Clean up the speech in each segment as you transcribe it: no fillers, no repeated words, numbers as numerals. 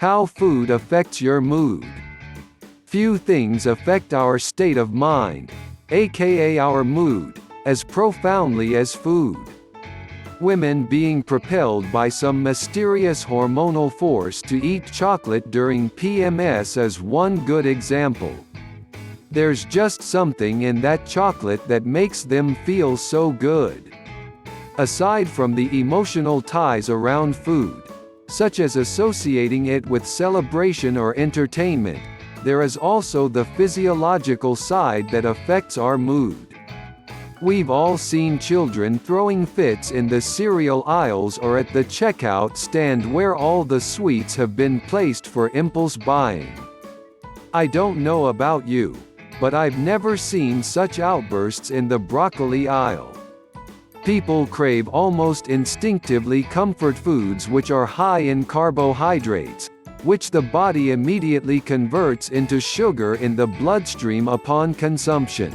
How food affects your mood. Few things affect our state of mind, aka our mood, as profoundly as food. Women being propelled by some mysterious hormonal force to eat chocolate during PMS is one good example. There's just something in that chocolate that makes them feel so good. Aside from the emotional ties around food, such as associating it with celebration or entertainment, there is also the physiological side that affects our mood. We've all seen children throwing fits in the cereal aisles or at the checkout stand where all the sweets have been placed for impulse buying. I don't know about you, but I've never seen such outbursts in the broccoli aisle. People crave almost instinctively comfort foods which are high in carbohydrates, which the body immediately converts into sugar in the bloodstream upon consumption.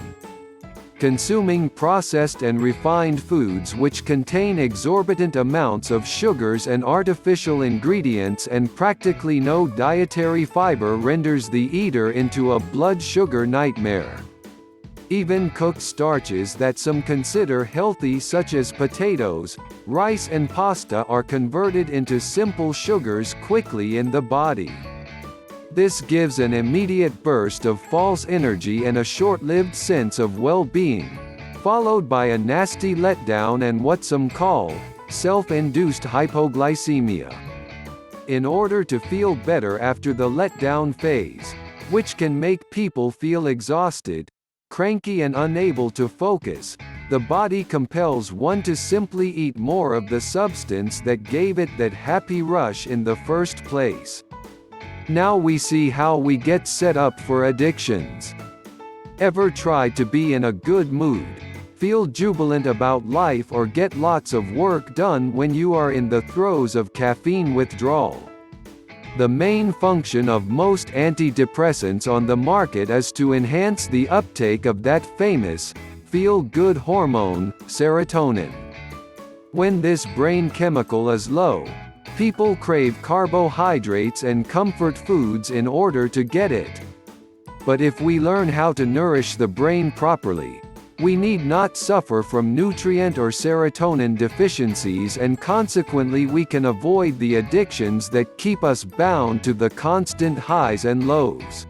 Consuming processed and refined foods which contain exorbitant amounts of sugars and artificial ingredients and practically no dietary fiber renders the eater into a blood sugar nightmare. Even cooked starches that some consider healthy, such as potatoes, rice and pasta, are converted into simple sugars quickly in the body. This gives an immediate burst of false energy and a short-lived sense of well-being, followed by a nasty letdown and what some call self-induced hypoglycemia. In order to feel better after the letdown phase, which can make people feel exhausted, cranky and unable to focus, the body compels one to simply eat more of the substance that gave it that happy rush in the first place. Now we see how we get set up for addictions. Ever try to be in a good mood, feel jubilant about life, or get lots of work done when you are in the throes of caffeine withdrawal? The main function of most antidepressants on the market is to enhance the uptake of that famous, feel-good hormone, serotonin. When this brain chemical is low, people crave carbohydrates and comfort foods in order to get it. But if we learn how to nourish the brain properly, we need not suffer from nutrient or serotonin deficiencies, and consequently we can avoid the addictions that keep us bound to the constant highs and lows.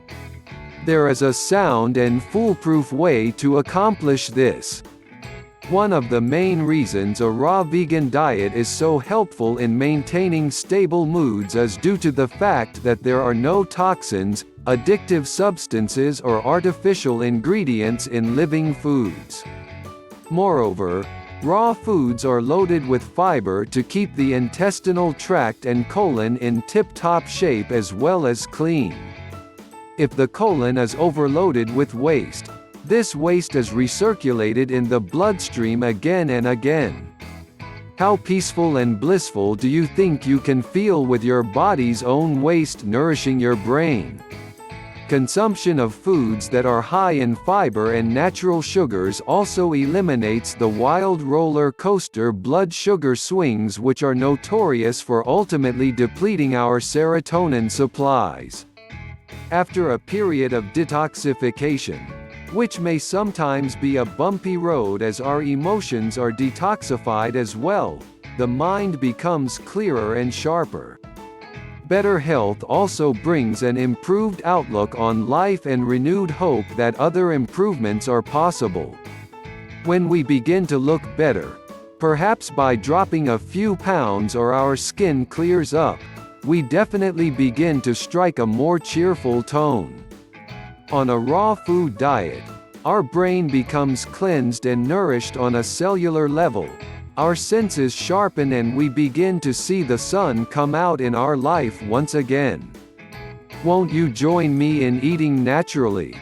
There is a sound and foolproof way to accomplish this. One of the main reasons a raw vegan diet is so helpful in maintaining stable moods is due to the fact that there are no toxins, addictive substances or artificial ingredients in living foods. Moreover, raw foods are loaded with fiber to keep the intestinal tract and colon in tip-top shape as well as clean. If the colon is overloaded with waste, this waste is recirculated in the bloodstream again and again. How peaceful and blissful do you think you can feel with your body's own waste nourishing your brain? Consumption of foods that are high in fiber and natural sugars also eliminates the wild roller coaster blood sugar swings which are notorious for ultimately depleting our serotonin supplies. After a period of detoxification, which may sometimes be a bumpy road as our emotions are detoxified as well, the mind becomes clearer and sharper. Better health also brings an improved outlook on life and renewed hope that other improvements are possible. When we begin to look better, perhaps by dropping a few pounds or our skin clears up, we definitely begin to strike a more cheerful tone. On a raw food diet, our brain becomes cleansed and nourished on a cellular level, our senses sharpen and we begin to see the sun come out in our life once again. Won't you join me in eating naturally?